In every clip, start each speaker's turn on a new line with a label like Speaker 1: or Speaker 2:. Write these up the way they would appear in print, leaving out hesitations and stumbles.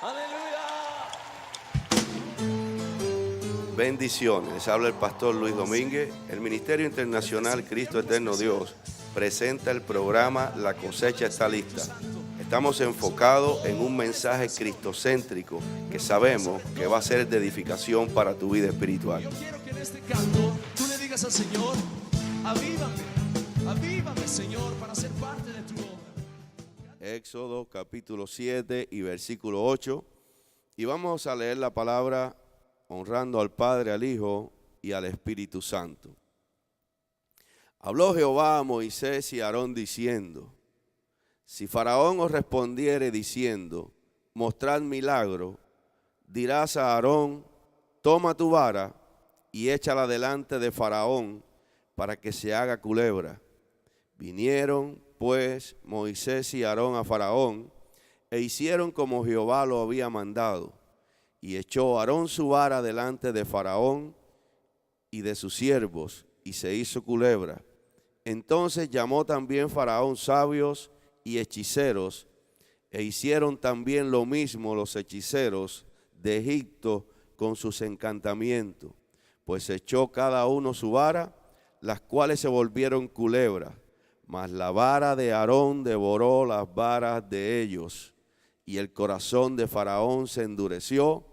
Speaker 1: Aleluya.
Speaker 2: Bendiciones, les habla el pastor Luis Domínguez. El Ministerio Internacional Cristo Eterno Dios presenta el programa La Cosecha Está Lista. Estamos enfocados en un mensaje cristocéntrico que sabemos que va a ser de edificación para tu vida espiritual.
Speaker 1: Yo quiero que en este canto tú le digas al Señor: avívame Señor, para ser parte de tu obra.
Speaker 2: Éxodo capítulo 7 y versículo 8. Y vamos a leer la palabra honrando al Padre, al Hijo y al Espíritu Santo. Habló Jehová a Moisés y a Aarón diciendo: si Faraón os respondiere diciendo, mostrad milagro, dirás a Aarón: toma tu vara y échala delante de Faraón para que se haga culebra. Vinieron pues Moisés y Aarón a Faraón e hicieron como Jehová lo había mandado. Y echó Aarón su vara delante de Faraón y de sus siervos, y se hizo culebra. Entonces llamó también Faraón sabios y hechiceros, e hicieron también lo mismo los hechiceros de Egipto con sus encantamientos. Pues echó cada uno su vara, las cuales se volvieron culebras. Mas la vara de Aarón devoró las varas de ellos, y el corazón de Faraón se endureció,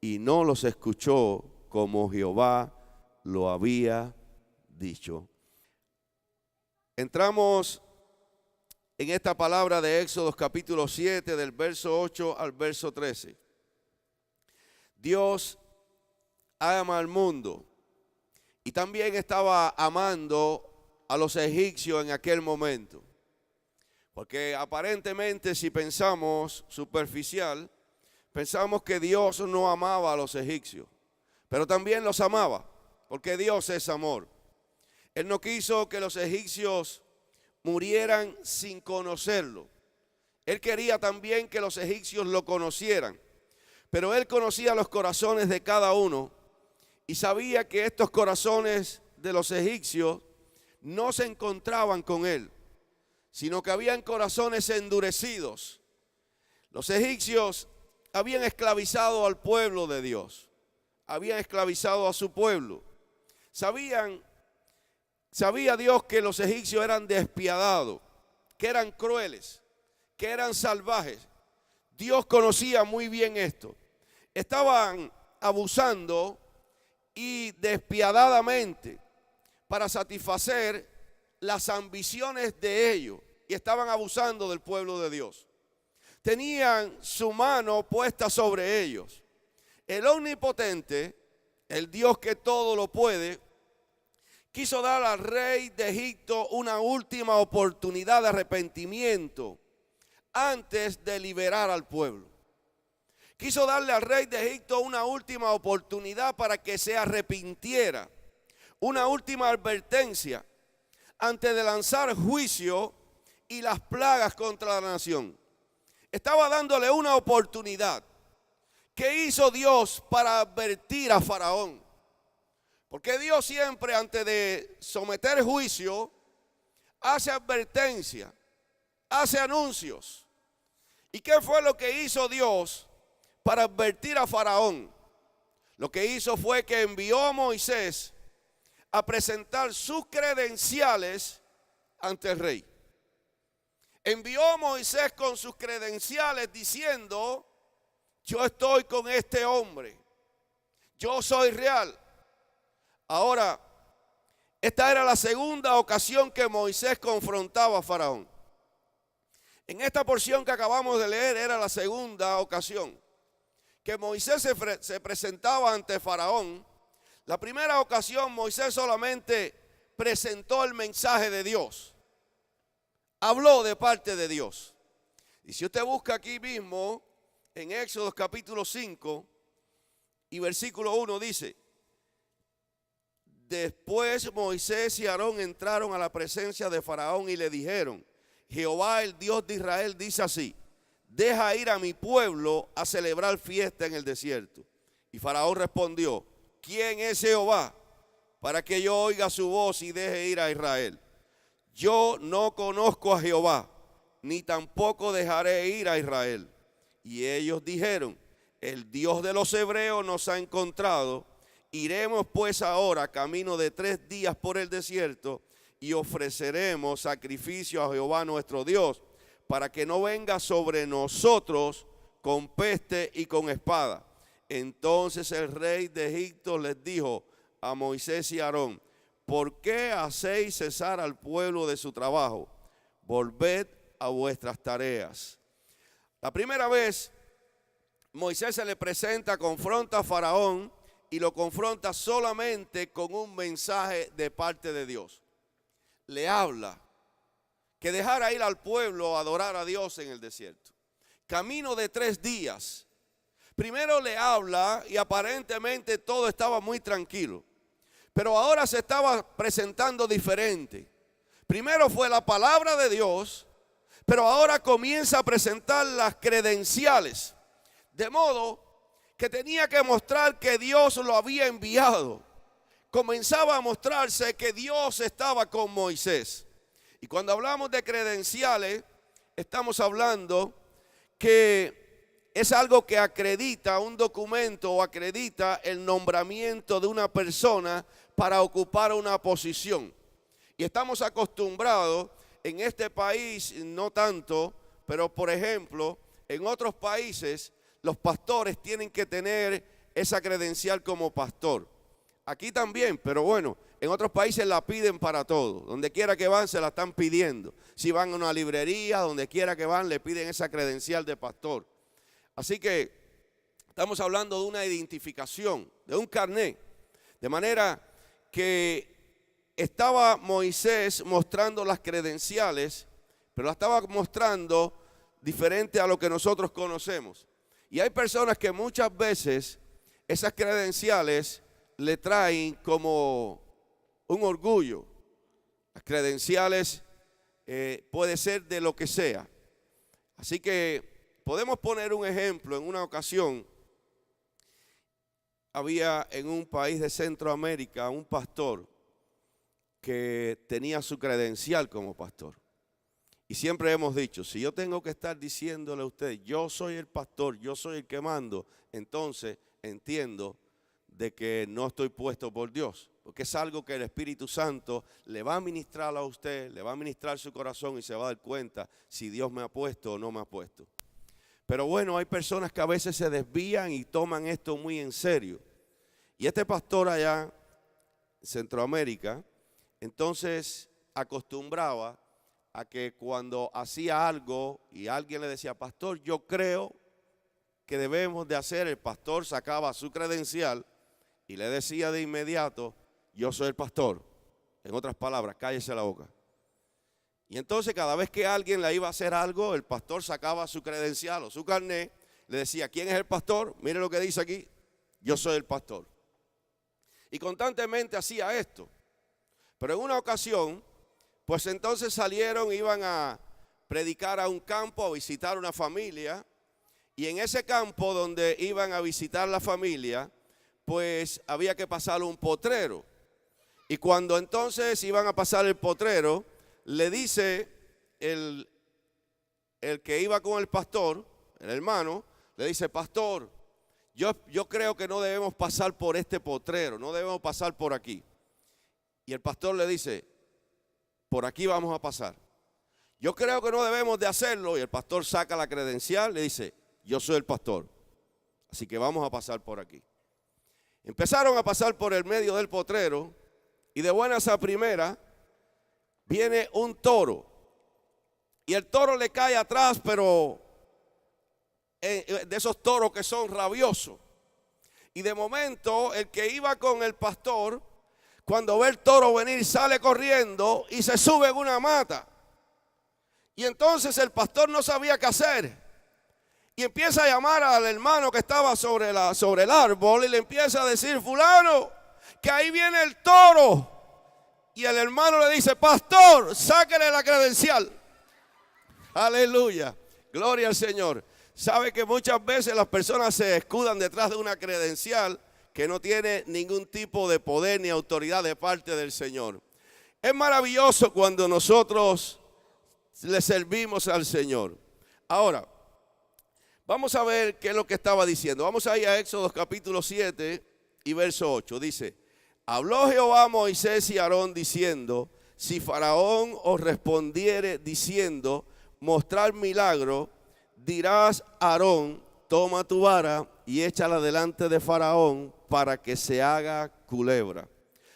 Speaker 2: y no los escuchó como Jehová lo había dicho. Entramos en esta palabra de Éxodo capítulo 7, del verso 8 al verso 13. Dios ama al mundo y también estaba amando a los egipcios en aquel momento. Porque aparentemente, si pensamos superficial, pensamos que Dios no amaba a los egipcios, pero también los amaba, porque Dios es amor. Él no quiso que los egipcios murieran sin conocerlo. Él quería también que los egipcios lo conocieran, pero él conocía los corazones de cada uno y sabía que estos corazones de los egipcios no se encontraban con él, sino que habían corazones endurecidos. Los egipcios habían esclavizado al pueblo de Dios, habían esclavizado a su pueblo. Sabía Dios que los egipcios eran despiadados, que eran crueles, que eran salvajes. Dios conocía muy bien esto. Estaban abusando y despiadadamente para satisfacer las ambiciones de ellos, y estaban abusando del pueblo de Dios. Tenían su mano puesta sobre ellos. El omnipotente, el Dios que todo lo puede, quiso dar al rey de Egipto una última oportunidad de arrepentimiento antes de liberar al pueblo. Quiso darle al rey de Egipto una última oportunidad para que se arrepintiera, una última advertencia antes de lanzar juicio y las plagas contra la nación. Estaba dándole una oportunidad. ¿Qué hizo Dios para advertir a Faraón? Porque Dios siempre, antes de someter juicio, hace advertencia, hace anuncios. ¿Y qué fue lo que hizo Dios para advertir a Faraón? Lo que hizo fue que envió a Moisés a presentar sus credenciales ante el rey. Envió a Moisés con sus credenciales diciendo: yo estoy con este hombre, yo soy real. Ahora, esta era la segunda ocasión que Moisés confrontaba a Faraón. En esta porción que acabamos de leer era la segunda ocasión que Moisés se presentaba ante Faraón. La primera ocasión Moisés solamente presentó el mensaje de Dios. Habló de parte de Dios. Y si usted busca aquí mismo, en Éxodo capítulo 5 y versículo 1 dice: después Moisés y Aarón entraron a la presencia de Faraón y le dijeron: Jehová, el Dios de Israel, dice así: deja ir a mi pueblo a celebrar fiesta en el desierto. Y Faraón respondió: ¿quién es Jehová para que yo oiga su voz y deje ir a Israel? Yo no conozco a Jehová, ni tampoco dejaré ir a Israel. Y ellos dijeron: el Dios de los hebreos nos ha encontrado. Iremos pues ahora camino de 3 días por el desierto y ofreceremos sacrificio a Jehová nuestro Dios, para que no venga sobre nosotros con peste y con espada. Entonces el rey de Egipto les dijo a Moisés y Aarón: ¿por qué hacéis cesar al pueblo de su trabajo? Volved a vuestras tareas. La primera vez Moisés se le presenta, confronta a Faraón y lo confronta solamente con un mensaje de parte de Dios. Le habla que dejara ir al pueblo a adorar a Dios en el desierto. Camino de 3 días. Primero le habla y aparentemente todo estaba muy tranquilo. Pero ahora se estaba presentando diferente. Primero fue la palabra de Dios, pero ahora comienza a presentar las credenciales. De modo que tenía que mostrar que Dios lo había enviado. Comenzaba a mostrarse que Dios estaba con Moisés. Y cuando hablamos de credenciales, estamos hablando que es algo que acredita un documento o acredita el nombramiento de una persona para ocupar una posición. Y estamos acostumbrados en este país, no tanto, pero por ejemplo, en otros países los pastores tienen que tener esa credencial como pastor. Aquí también, pero bueno, en otros países la piden para todo. Donde quiera que van se la están pidiendo. Si van a una librería, donde quiera que van le piden esa credencial de pastor. Así que estamos hablando de una identificación, de un carnet. De manera que estaba Moisés mostrando las credenciales, pero la estaba mostrando diferente a lo que nosotros conocemos. Y hay personas que muchas veces esas credenciales le traen como un orgullo. Las credenciales puede ser de lo que sea. Así que podemos poner un ejemplo. En una ocasión había en un país de Centroamérica un pastor que tenía su credencial como pastor. Y siempre hemos dicho, si yo tengo que estar diciéndole a usted, yo soy el pastor, yo soy el que mando, entonces entiendo de que no estoy puesto por Dios. Porque es algo que el Espíritu Santo le va a ministrar a usted, le va a ministrar su corazón y se va a dar cuenta si Dios me ha puesto o no me ha puesto. Pero bueno, hay personas que a veces se desvían y toman esto muy en serio. Y este pastor allá en Centroamérica, entonces acostumbraba a que cuando hacía algo y alguien le decía, pastor, yo creo que debemos de hacer, el pastor sacaba su credencial y le decía de inmediato, yo soy el pastor. En otras palabras, cállese la boca. Y entonces cada vez que alguien le iba a hacer algo, el pastor sacaba su credencial o su carnet, le decía, ¿quién es el pastor? Mire lo que dice aquí, yo soy el pastor. Y constantemente hacía esto. Pero en una ocasión, pues entonces salieron, iban a predicar a un campo, a visitar una familia. Y en ese campo donde iban a visitar la familia, pues había que pasar un potrero. Y cuando entonces iban a pasar el potrero, le dice el que iba con el pastor, el hermano, le dice, pastor, yo creo que no debemos pasar por este potrero, no debemos pasar por aquí. Y el pastor le dice, por aquí vamos a pasar. Yo creo que no debemos de hacerlo. Y el pastor saca la credencial, le dice, yo soy el pastor, así que vamos a pasar por aquí. Empezaron a pasar por el medio del potrero y de buenas a primera viene un toro. Y el toro le cae atrás, pero de esos toros que son rabiosos. Y de momento el que iba con el pastor, cuando ve el toro venir, sale corriendo y se sube en una mata. Y entonces el pastor no sabía qué hacer. Y empieza a llamar al hermano que estaba sobre el árbol y le empieza a decir, fulano, que ahí viene el toro. Y el hermano le dice, pastor, sáquele la credencial. Aleluya, gloria al Señor. Sabe que muchas veces las personas se escudan detrás de una credencial que no tiene ningún tipo de poder ni autoridad de parte del Señor. Es maravilloso cuando nosotros le servimos al Señor. Ahora, Vamos a ver qué es lo que estaba diciendo. Vamos a ir a Éxodo capítulo 7 y verso 8. Dice, habló Jehová a Moisés y a Aarón diciendo, si Faraón os respondiere diciendo, mostrar milagro, dirás a Aarón, toma tu vara y échala delante de Faraón para que se haga culebra.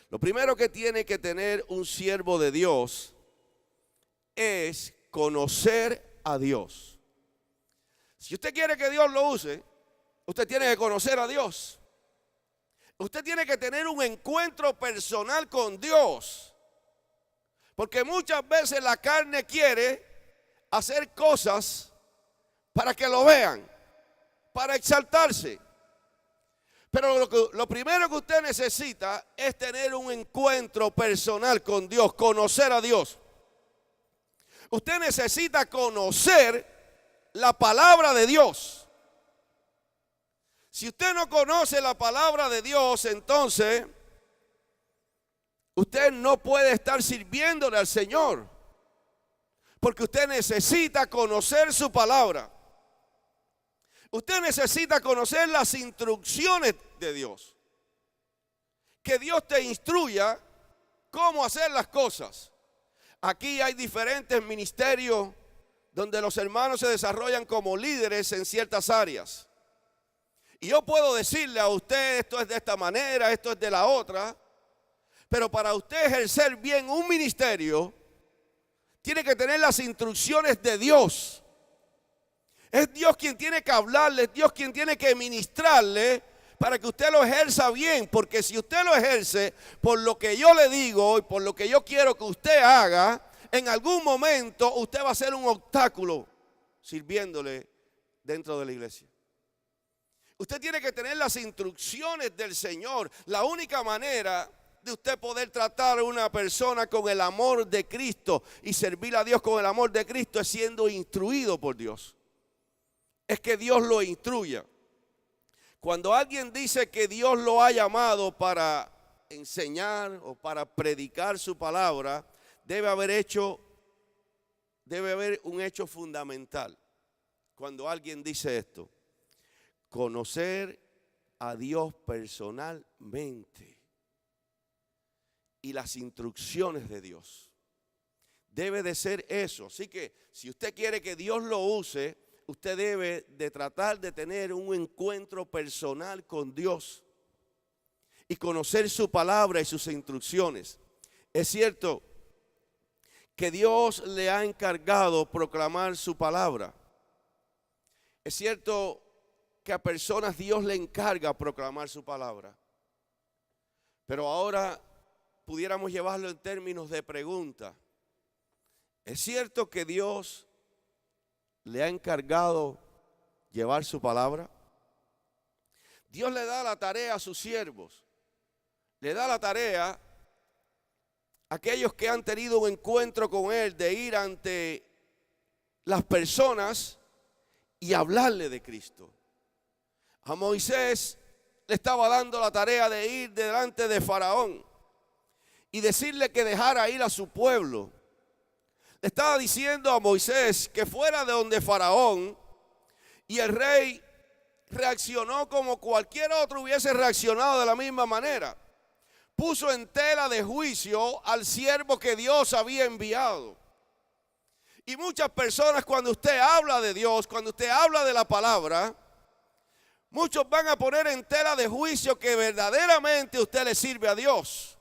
Speaker 2: Lo primero que tiene que tener un siervo de Dios es conocer a Dios. Si usted quiere que Dios lo use, usted tiene que conocer a Dios. Usted tiene que tener un encuentro personal con Dios. Porque muchas veces la carne quiere hacer cosas para que lo vean, para exaltarse. Pero lo primero que usted necesita es tener un encuentro personal con Dios, conocer a Dios. Usted necesita conocer la palabra de Dios. Si usted no conoce la palabra de Dios, entonces usted no puede estar sirviéndole al Señor. Porque usted necesita conocer su palabra. Usted necesita conocer las instrucciones de Dios. Que Dios te instruya cómo hacer las cosas. Aquí hay diferentes ministerios donde los hermanos se desarrollan como líderes en ciertas áreas. Y yo puedo decirle a usted, esto es de esta manera, esto es de la otra. Pero para usted ejercer bien un ministerio, tiene que tener las instrucciones de Dios. Es Dios quien tiene que hablarle, es Dios quien tiene que ministrarle para que usted lo ejerza bien. Porque si usted lo ejerce por lo que yo le digo y por lo que yo quiero que usted haga, en algún momento usted va a ser un obstáculo sirviéndole dentro de la iglesia. Usted tiene que tener las instrucciones del Señor. La única manera de usted poder tratar a una persona con el amor de Cristo y servir a Dios con el amor de Cristo es siendo instruido por Dios. Es que Dios lo instruya. Cuando alguien dice que Dios lo ha llamado para enseñar o para predicar su palabra, debe haber un hecho fundamental. Cuando alguien dice esto, conocer a Dios personalmente y las instrucciones de Dios. Debe de ser eso. Así que si usted quiere que Dios lo use, usted debe de tratar de tener un encuentro personal con Dios y conocer su palabra y sus instrucciones. Es cierto que Dios le ha encargado proclamar su palabra. Es cierto que a personas Dios le encarga proclamar su palabra. Pero ahora pudiéramos llevarlo en términos de pregunta. ¿Es cierto que Dios le ha encargado llevar su palabra? Dios le da la tarea a sus siervos. Le da la tarea a aquellos que han tenido un encuentro con Él de ir ante las personas y hablarle de Cristo. A Moisés le estaba dando la tarea de ir delante de Faraón y decirle que dejara ir a su pueblo. Le estaba diciendo a Moisés que fuera de donde Faraón, y el rey reaccionó como cualquier otro hubiese reaccionado de la misma manera. Puso en tela de juicio al siervo que Dios había enviado. Y muchas personas, cuando usted habla de Dios, cuando usted habla de la palabra, muchos van a poner en tela de juicio que verdaderamente usted le sirve a Dios.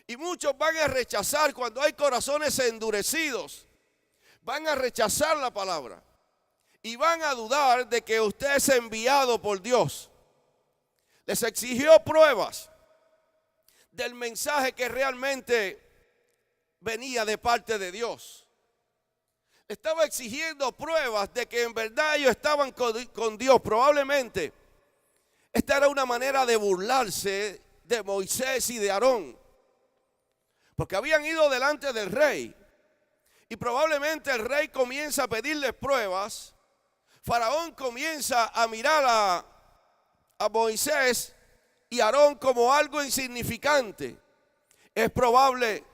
Speaker 2: Y muchos van a rechazar cuando hay corazones endurecidos. Van a rechazar la palabra. Y van a dudar de que usted es enviado por Dios. Les exigió pruebas del mensaje que realmente venía de parte de Dios. Estaba exigiendo pruebas de que en verdad ellos estaban con Dios. Probablemente esta era una manera de burlarse de Moisés y de Aarón. Porque habían ido delante del rey. Y probablemente el rey comienza a pedirles pruebas. Faraón comienza a mirar a Moisés y Aarón como algo insignificante. Es probable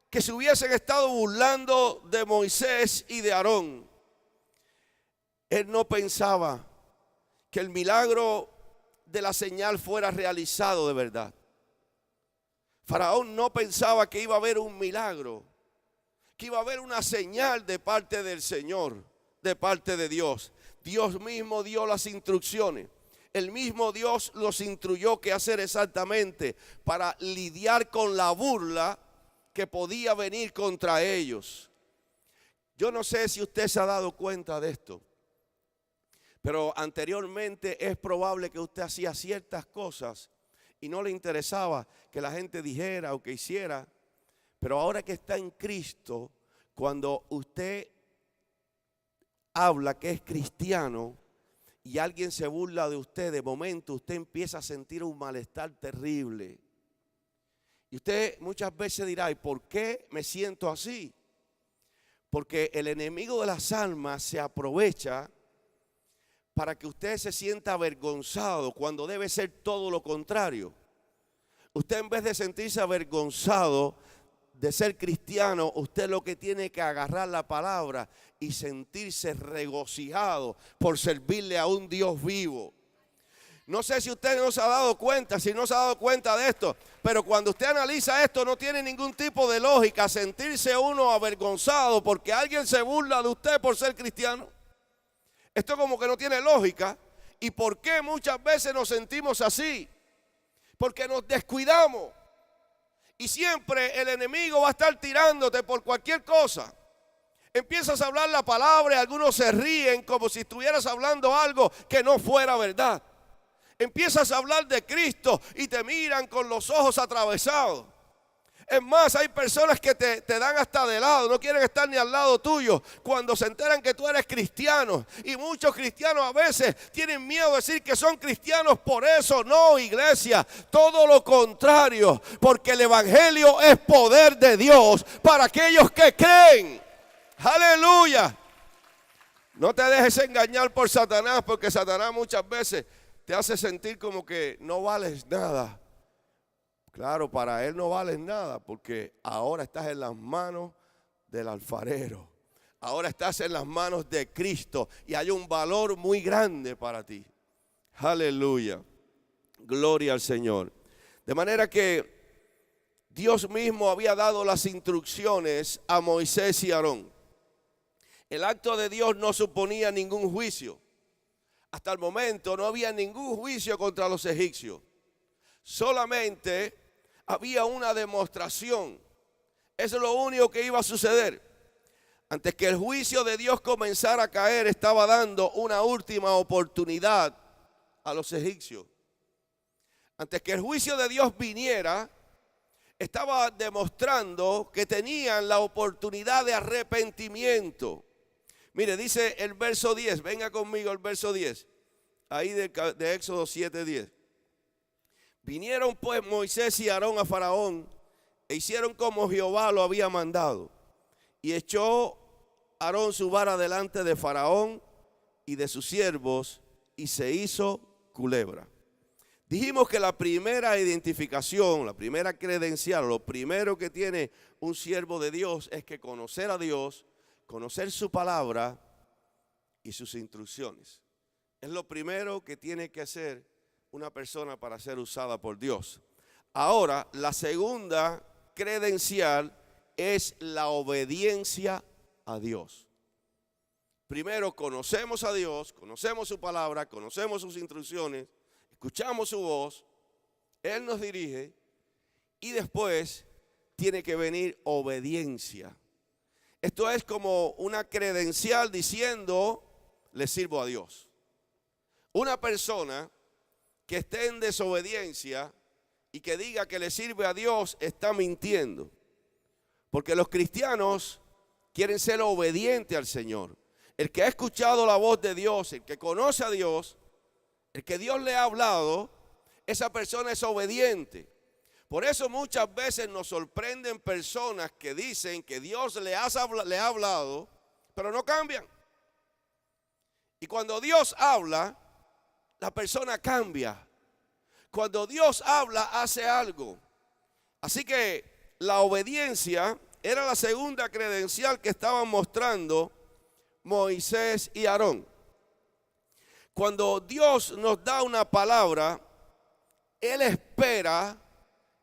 Speaker 2: que se hubiesen estado burlando de Moisés y de Aarón. Él no pensaba que el milagro de la señal fuera realizado de verdad. Faraón no pensaba que iba a haber un milagro, que iba a haber una señal de parte del Señor, de parte de Dios. Dios mismo dio las instrucciones. El mismo Dios los instruyó qué hacer exactamente para lidiar con la burla que podía venir contra ellos. Yo no sé si usted se ha dado cuenta de esto, pero anteriormente es probable que usted hacía ciertas cosas y no le interesaba que la gente dijera o que hiciera. Pero ahora que está en Cristo, cuando usted habla que es cristiano y alguien se burla de usted, de momento usted empieza a sentir un malestar terrible. Y usted muchas veces dirá, ¿y por qué me siento así? Porque el enemigo de las almas se aprovecha para que usted se sienta avergonzado cuando debe ser todo lo contrario. Usted, en vez de sentirse avergonzado de ser cristiano, usted lo que tiene que agarrar la palabra y sentirse regocijado por servirle a un Dios vivo. No sé si usted no se ha dado cuenta, si no se ha dado cuenta de esto, pero cuando usted analiza esto no tiene ningún tipo de lógica sentirse uno avergonzado porque alguien se burla de usted por ser cristiano. Esto como que no tiene lógica. ¿Y por qué muchas veces nos sentimos así? Porque nos descuidamos. Y siempre el enemigo va a estar tirándote por cualquier cosa. Empiezas a hablar la palabra y algunos se ríen como si estuvieras hablando algo que no fuera verdad. Empiezas a hablar de Cristo y te miran con los ojos atravesados. Es más, hay personas que te dan hasta de lado, no quieren estar ni al lado tuyo cuando se enteran que tú eres cristiano. Y muchos cristianos a veces tienen miedo de decir que son cristianos por eso. No, iglesia, todo lo contrario, porque el evangelio es poder de Dios para aquellos que creen. Aleluya. No te dejes engañar por Satanás, porque Satanás muchas veces te hace sentir como que no vales nada. Claro, para él no vales nada porque ahora estás en las manos del alfarero. Ahora estás en las manos de Cristo y hay un valor muy grande para ti. Aleluya. Gloria al Señor. De manera que Dios mismo había dado las instrucciones a Moisés y Aarón. El acto de Dios no suponía ningún juicio. Hasta el momento no había ningún juicio contra los egipcios. Solamente había una demostración. Eso es lo único que iba a suceder. Antes que el juicio de Dios comenzara a caer, estaba dando una última oportunidad a los egipcios. Antes que el juicio de Dios viniera, estaba demostrando que tenían la oportunidad de arrepentimiento. Mire, dice el verso 10, venga conmigo el verso 10, ahí de Éxodo 7:10. Vinieron pues Moisés y Aarón a Faraón e hicieron como Jehová lo había mandado. Y echó Aarón su vara delante de Faraón y de sus siervos y se hizo culebra. Dijimos que la primera identificación, la primera credencial, lo primero que tiene un siervo de Dios es que conocer a Dios, conocer su palabra y sus instrucciones. Es lo primero que tiene que hacer una persona para ser usada por Dios. Ahora, la segunda credencial es la obediencia a Dios. Primero conocemos a Dios, conocemos su palabra, conocemos sus instrucciones, escuchamos su voz, Él nos dirige y después tiene que venir obediencia. Esto es como una credencial diciendo, le sirvo a Dios. Una persona que esté en desobediencia y que diga que le sirve a Dios está mintiendo. Porque los cristianos quieren ser obedientes al Señor. El que ha escuchado la voz de Dios, el que conoce a Dios, el que Dios le ha hablado, esa persona es obediente. Por eso muchas veces nos sorprenden personas que dicen que Dios le ha hablado, pero no cambian. Y cuando Dios habla, la persona cambia. Cuando Dios habla, hace algo. Así que la obediencia era la segunda credencial que estaban mostrando Moisés y Aarón. Cuando Dios nos da una palabra, Él espera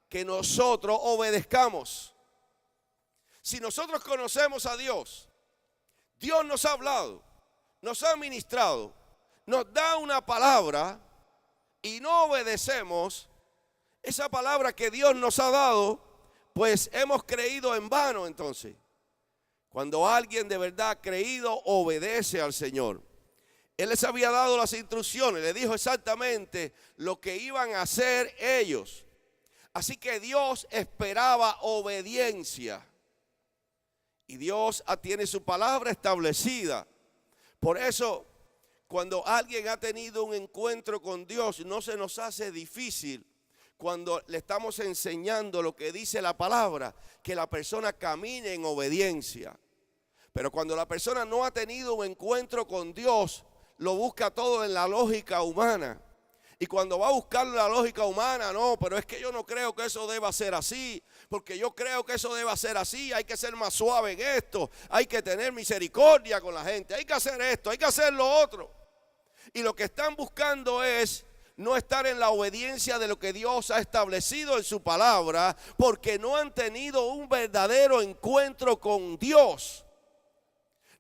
Speaker 2: que nosotros obedezcamos. Si nosotros conocemos a Dios, Dios nos ha hablado, nos ha ministrado, nos da una palabra y no obedecemos esa palabra que Dios nos ha dado, pues hemos creído en vano entonces. Cuando alguien de verdad ha creído, obedece al Señor. Él les había dado las instrucciones, le dijo exactamente lo que iban a hacer ellos. Así que Dios esperaba obediencia. Y Dios tiene su palabra establecida. Por eso, cuando alguien ha tenido un encuentro con Dios, no se nos hace difícil cuando le estamos enseñando lo que dice la palabra, que la persona camine en obediencia. Pero cuando la persona no ha tenido un encuentro con Dios, lo busca todo en la lógica humana. Y cuando va a buscar la lógica humana, no, pero es que yo no creo que eso deba ser así, porque yo creo que eso deba ser así, hay que ser más suave en esto, hay que tener misericordia con la gente, hay que hacer esto, hay que hacer lo otro. Y lo que están buscando es no estar en la obediencia de lo que Dios ha establecido en su palabra, porque no han tenido un verdadero encuentro con Dios.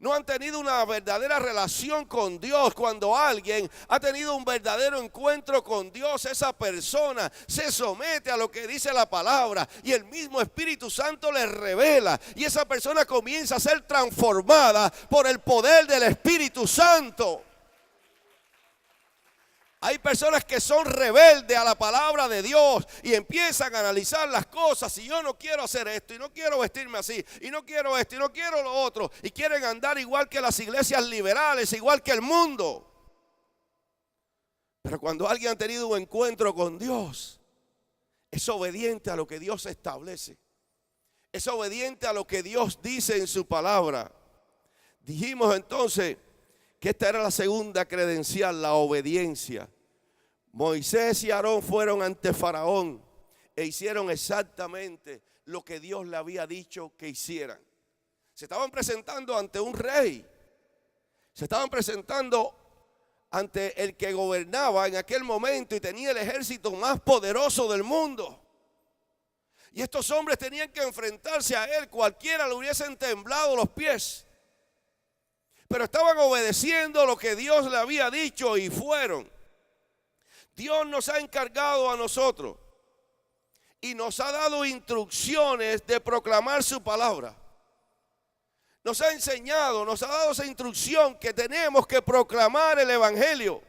Speaker 2: No han tenido una verdadera relación con Dios. Cuando alguien ha tenido un verdadero encuentro con Dios, esa persona se somete a lo que dice la palabra y el mismo Espíritu Santo le revela. Y esa persona comienza a ser transformada por el poder del Espíritu Santo. Hay personas que son rebeldes a la palabra de Dios y empiezan a analizar las cosas. Y yo no quiero hacer esto y no quiero vestirme así y no quiero esto y no quiero lo otro. Y quieren andar igual que las iglesias liberales, igual que el mundo. Pero cuando alguien ha tenido un encuentro con Dios, es obediente a lo que Dios establece. Es obediente a lo que Dios dice en su palabra. Dijimos entonces que esta era la segunda credencial, la obediencia. Moisés y Aarón fueron ante Faraón e hicieron exactamente lo que Dios le había dicho que hicieran. Se estaban presentando ante un rey. Se estaban presentando ante el que gobernaba en aquel momento y tenía el ejército más poderoso del mundo. Y estos hombres tenían que enfrentarse a él. Cualquiera le hubiesen temblado los pies. Pero estaban obedeciendo lo que Dios le había dicho y fueron. Dios nos ha encargado a nosotros y nos ha dado instrucciones de proclamar su palabra. Nos ha enseñado, nos ha dado esa instrucción que tenemos que proclamar el evangelio.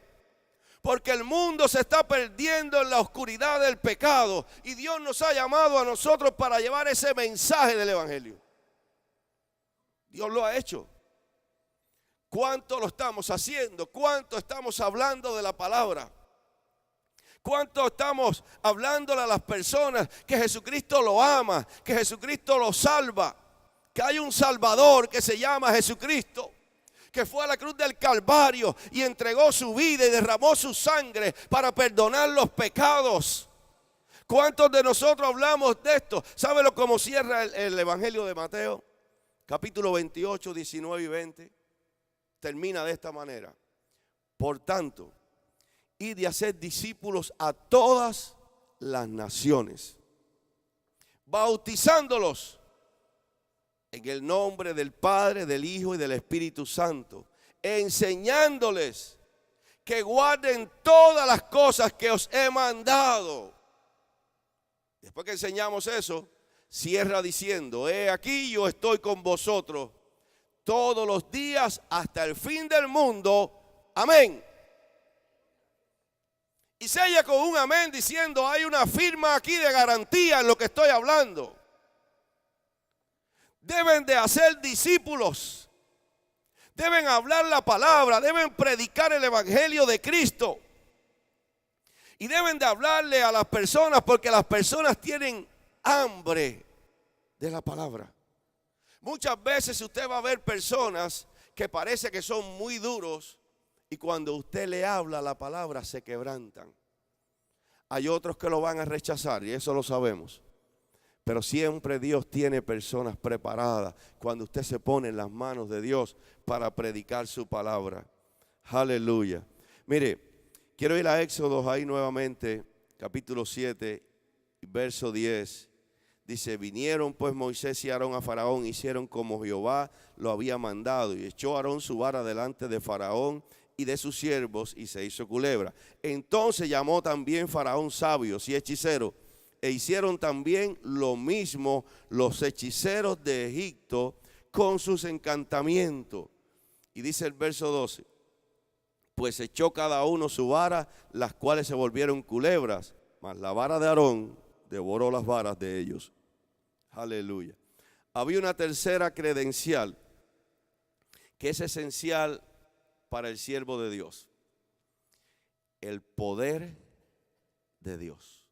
Speaker 2: Porque el mundo se está perdiendo en la oscuridad del pecado y Dios nos ha llamado a nosotros para llevar ese mensaje del evangelio. Dios lo ha hecho. ¿Cuánto lo estamos haciendo? ¿Cuánto estamos hablando de la palabra? ¿Cuánto estamos hablándole a las personas que Jesucristo lo ama, que Jesucristo lo salva, que hay un Salvador que se llama Jesucristo, que fue a la cruz del Calvario y entregó su vida y derramó su sangre para perdonar los pecados? ¿Cuántos de nosotros hablamos de esto? ¿Sabe cómo cierra el Evangelio de Mateo? Capítulo 28, 19 y 20. Termina de esta manera. Por tanto, id y hacer discípulos a todas las naciones, bautizándolos en el nombre del Padre, del Hijo y del Espíritu Santo, enseñándoles que guarden todas las cosas que os he mandado. Después que enseñamos eso, cierra diciendo: he aquí yo estoy con vosotros todos los días hasta el fin del mundo. Amén. Y sella con un amén diciendo: hay una firma aquí de garantía en lo que estoy hablando. Deben de hacer discípulos. Deben hablar la palabra. Deben predicar el evangelio de Cristo. Y deben de hablarle a las personas, porque las personas tienen hambre de la palabra. Muchas veces usted va a ver personas que parece que son muy duros, y cuando usted le habla la palabra se quebrantan. Hay otros que lo van a rechazar y eso lo sabemos. Pero siempre Dios tiene personas preparadas cuando usted se pone en las manos de Dios para predicar su palabra. Aleluya. Mire, quiero ir a Éxodo ahí nuevamente, capítulo 7, verso 10. Dice, vinieron pues Moisés y Aarón a Faraón, hicieron como Jehová lo había mandado, y echó Aarón su vara delante de Faraón y de sus siervos, y se hizo culebra. Entonces llamó también Faraón sabios y hechiceros, e hicieron también lo mismo los hechiceros de Egipto con sus encantamientos. Y dice el verso 12, pues echó cada uno su vara, las cuales se volvieron culebras, mas la vara de Aarón devoró las varas de ellos. Aleluya. Había una tercera credencial que es esencial para el siervo de Dios: el poder de Dios.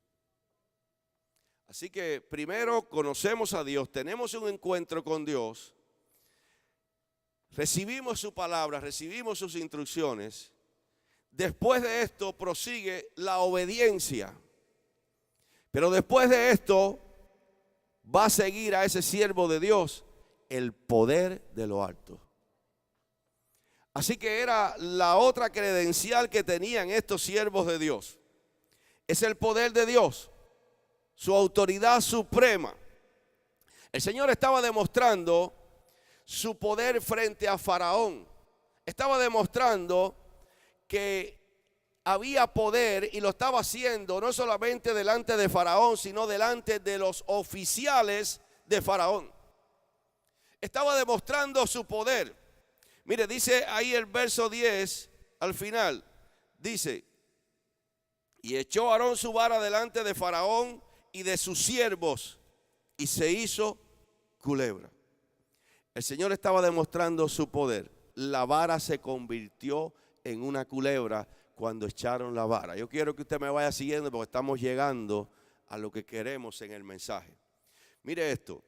Speaker 2: Así que primero conocemos a Dios, tenemos un encuentro con Dios, recibimos su palabra, recibimos sus instrucciones. Después de esto prosigue la obediencia. Pero después de esto va a seguir a ese siervo de Dios el poder de lo alto. Así que era la otra credencial que tenían estos siervos de Dios. Es el poder de Dios, su autoridad suprema. El Señor estaba demostrando su poder frente a Faraón. Estaba demostrando que había poder, y lo estaba haciendo no solamente delante de Faraón, sino delante de los oficiales de Faraón. Estaba demostrando su poder. Mire, dice ahí el verso 10 al final, dice, y echó Aarón su vara delante de Faraón y de sus siervos, y se hizo culebra. El Señor estaba demostrando su poder. La vara se convirtió en una culebra cuando echaron la vara. Yo quiero que usted me vaya siguiendo porque estamos llegando a lo que queremos en el mensaje. Mire esto,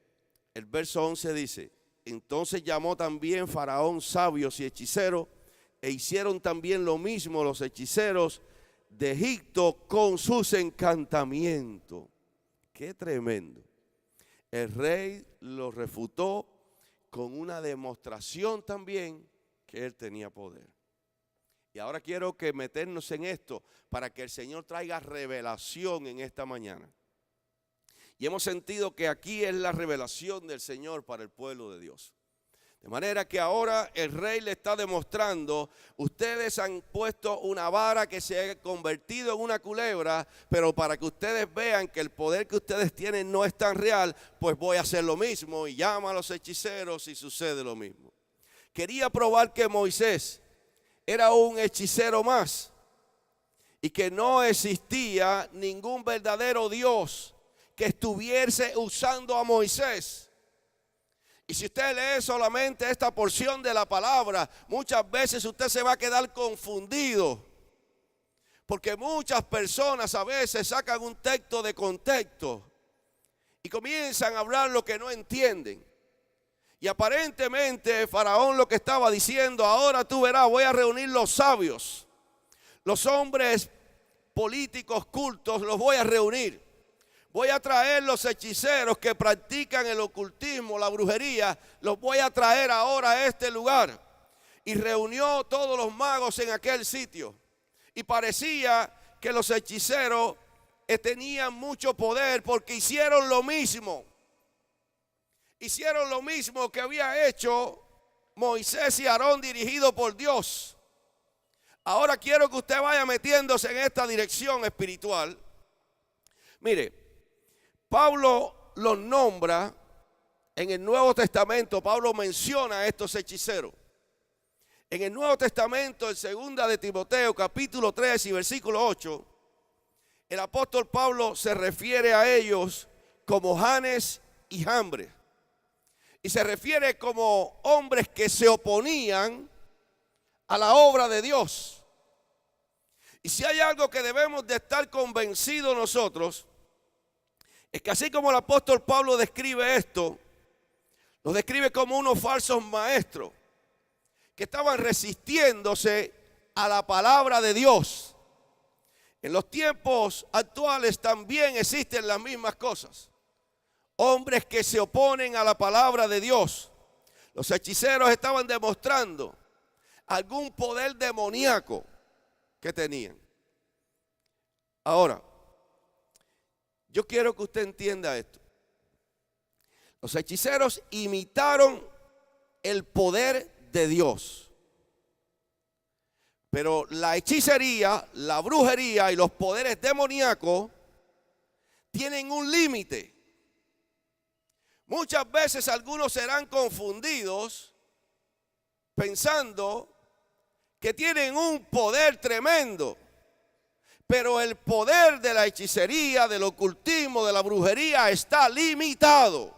Speaker 2: el verso 11 dice, entonces llamó también Faraón sabios y hechiceros, e hicieron también lo mismo los hechiceros de Egipto con sus encantamientos. Qué tremendo. El rey lo refutó con una demostración también que él tenía poder. Y ahora quiero que meternos en esto para que el Señor traiga revelación en esta mañana. Y hemos sentido que aquí es la revelación del Señor para el pueblo de Dios. De manera que ahora el rey le está demostrando, ustedes han puesto una vara que se ha convertido en una culebra, pero para que ustedes vean que el poder que ustedes tienen no es tan real, pues voy a hacer lo mismo, y llama a los hechiceros y sucede lo mismo. Quería probar que Moisés era un hechicero más y que no existía ningún verdadero Dios que estuviese usando a Moisés. Y si usted lee solamente esta porción de la palabra, muchas veces usted se va a quedar confundido, porque muchas personas a veces sacan un texto de contexto y comienzan a hablar lo que no entienden. Y aparentemente Faraón lo que estaba diciendo, ahora tú verás, voy a reunir los sabios, los hombres políticos cultos, los voy a reunir. Voy a traer los hechiceros que practican el ocultismo, la brujería, los voy a traer ahora a este lugar. Y reunió todos los magos en aquel sitio. Y parecía que los hechiceros tenían mucho poder porque hicieron lo mismo. Hicieron lo mismo que había hecho Moisés y Aarón dirigido por Dios. Ahora quiero que usted vaya metiéndose en esta dirección espiritual. Mire, Pablo los nombra en el Nuevo Testamento. Pablo menciona a estos hechiceros. En el Nuevo Testamento, en 2 de Timoteo, capítulo 3 y versículo 8, el apóstol Pablo se refiere a ellos como Janes y Jambres. Y se refiere como hombres que se oponían a la obra de Dios. Y si hay algo que debemos de estar convencidos nosotros, es que así como el apóstol Pablo describe esto, los describe como unos falsos maestros que estaban resistiéndose a la palabra de Dios. En los tiempos actuales también existen las mismas cosas. Hombres que se oponen a la palabra de Dios. Los hechiceros estaban demostrando algún poder demoníaco que tenían. Ahora, yo quiero que usted entienda esto. Los hechiceros imitaron el poder de Dios. Pero la hechicería, la brujería y los poderes demoníacos tienen un límite. Muchas veces algunos serán confundidos pensando que tienen un poder tremendo. Pero el poder de la hechicería, del ocultismo, de la brujería está limitado.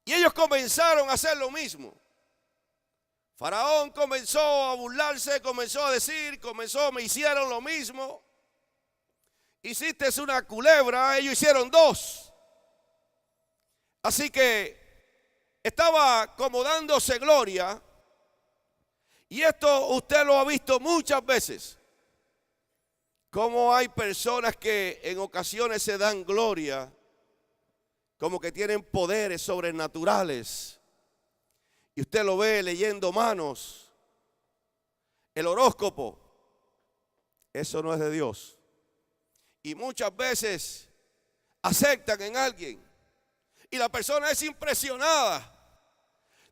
Speaker 2: Y ellos comenzaron a hacer lo mismo. Faraón comenzó a burlarse, comenzó a decir, me hicieron lo mismo. Hiciste una culebra, ellos hicieron dos. Así que estaba como dándose gloria. Y esto usted lo ha visto muchas veces. Como hay personas que en ocasiones se dan gloria, como que tienen poderes sobrenaturales. Y usted lo ve leyendo manos, el horóscopo. Eso no es de Dios. Y muchas veces aceptan en alguien. Y la persona es impresionada,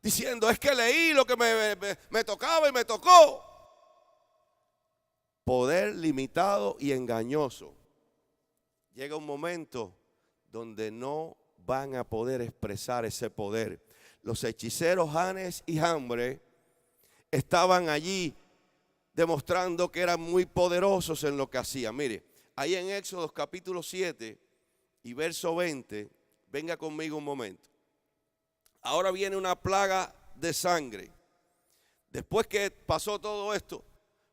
Speaker 2: diciendo, es que leí lo que me tocaba y me tocó. Poder limitado y engañoso. Llega un momento donde no van a poder expresar ese poder. Los hechiceros Janes y Jambres estaban allí demostrando que eran muy poderosos en lo que hacían. Mire, ahí en Éxodo capítulo 7 y verso 20, venga conmigo un momento. Ahora viene una plaga de sangre. Después que pasó todo esto,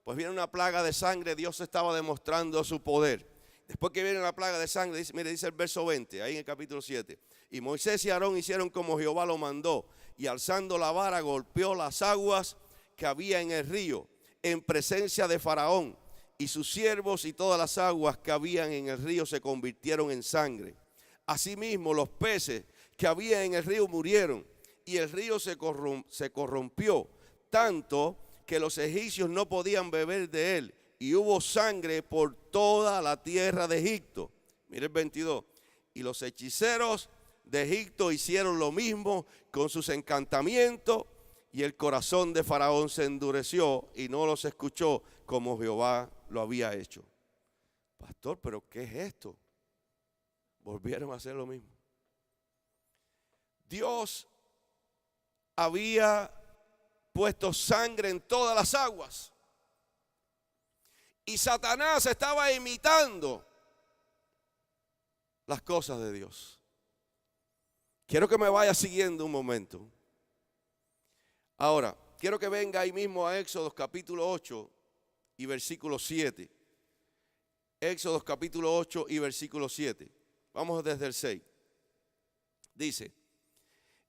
Speaker 2: pues viene una plaga de sangre. Dios estaba demostrando su poder. Después que viene la plaga de sangre, dice el verso 20, ahí en el capítulo 7. Y Moisés y Aarón hicieron como Jehová lo mandó, y alzando la vara golpeó las aguas que había en el río, en presencia de Faraón y sus siervos, y todas las aguas que habían en el río se convirtieron en sangre. Asimismo los peces que había en el río murieron, y el río se corrompió, tanto que los egipcios no podían beber de él, y hubo sangre por toda la tierra de Egipto. Mire el 22. Y los hechiceros de Egipto hicieron lo mismo con sus encantamientos, y el corazón de Faraón se endureció y no los escuchó como Jehová lo había hecho. Pastor, ¿pero qué es esto? Volvieron a hacer lo mismo. Dios había puesto sangre en todas las aguas. Y Satanás estaba imitando las cosas de Dios. Quiero que me vaya siguiendo un momento. Ahora, quiero que venga ahí mismo a Éxodo capítulo 8 y versículo 7. Éxodo capítulo 8 y versículo 7. Vamos desde el 6. Dice,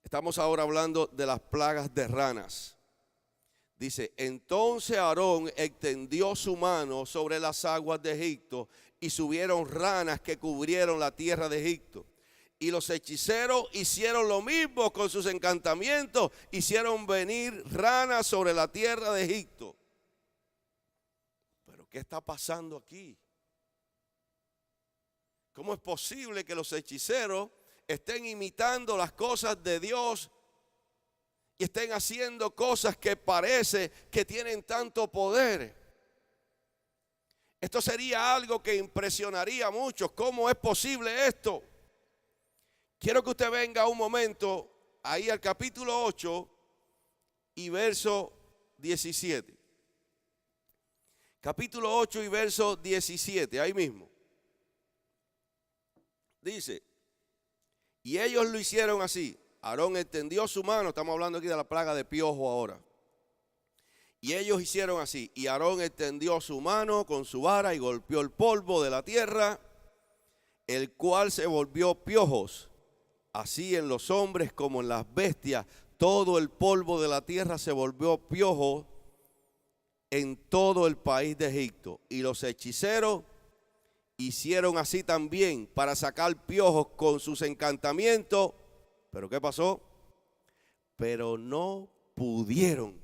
Speaker 2: estamos ahora hablando de las plagas de ranas. Dice, entonces Aarón extendió su mano sobre las aguas de Egipto y subieron ranas que cubrieron la tierra de Egipto. Y los hechiceros hicieron lo mismo con sus encantamientos, hicieron venir ranas sobre la tierra de Egipto. ¿Pero qué está pasando aquí? ¿Cómo es posible que los hechiceros estén imitando las cosas de Dios y estén haciendo cosas que parece que tienen tanto poder? Esto sería algo que impresionaría a muchos. ¿Cómo es posible esto? Quiero que usted venga un momento ahí al capítulo 8 y verso 17. Capítulo 8 y verso 17, ahí mismo. Dice, y ellos lo hicieron así. Aarón extendió su mano, estamos hablando aquí de la plaga de piojo ahora. Y ellos hicieron así, y Aarón extendió su mano con su vara y golpeó el polvo de la tierra, el cual se volvió piojos. Así en los hombres como en las bestias, todo el polvo de la tierra se volvió piojo en todo el país de Egipto. Y los hechiceros hicieron así también para sacar piojos con sus encantamientos. ¿Pero qué pasó? Pero no pudieron.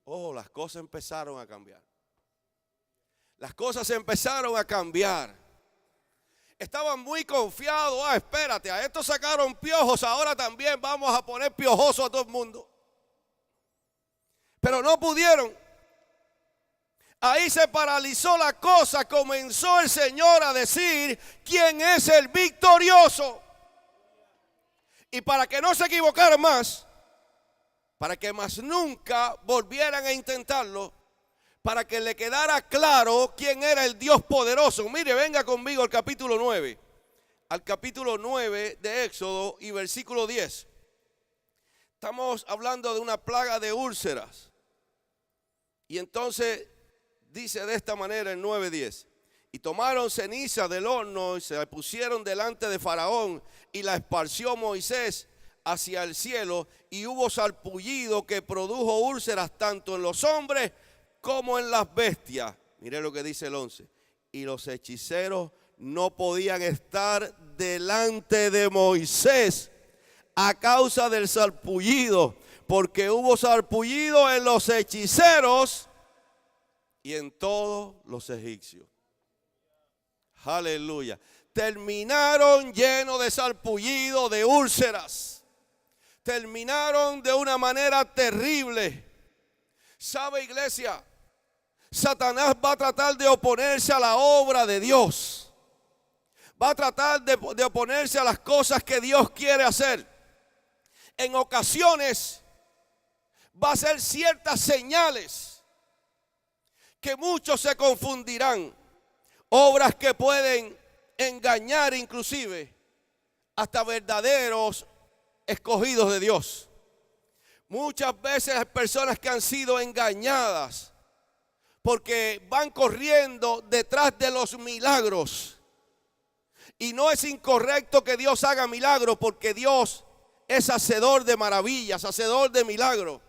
Speaker 2: Oh, las cosas empezaron a cambiar. las cosas empezaron a cambiar. Estaban muy confiados. Espérate, a estos sacaron piojos, ahora también vamos a poner piojoso a todo el mundo. Pero no pudieron. Ahí se paralizó la cosa. Comenzó el Señor a decir quién es el victorioso. Y para que no se equivocaran más, para que más nunca volvieran a intentarlo, para que le quedara claro quién era el Dios poderoso. Mire, venga conmigo al capítulo 9. Al capítulo 9 de Éxodo y versículo 10. Estamos hablando de una plaga de úlceras. Y entonces dice de esta manera el 9:10. Y tomaron ceniza del horno y se la pusieron delante de Faraón y la esparció Moisés hacia el cielo, y hubo sarpullido que produjo úlceras tanto en los hombres como en las bestias. Mire lo que dice el 11. Y los hechiceros no podían estar delante de Moisés a causa del sarpullido, porque hubo sarpullido en los hechiceros y en todos los egipcios. Aleluya. Terminaron llenos de sarpullido, de úlceras. Terminaron de una manera terrible. ¿Sabe, iglesia? Satanás va a tratar de oponerse a la obra de Dios. Va a tratar de oponerse a las cosas que Dios quiere hacer. En ocasiones va a hacer ciertas señales que muchos se confundirán. Obras que pueden engañar inclusive hasta verdaderos escogidos de Dios. Muchas veces hay personas que han sido engañadas porque van corriendo detrás de los milagros. Y no es incorrecto que Dios haga milagros, porque Dios es hacedor de maravillas, hacedor de milagros.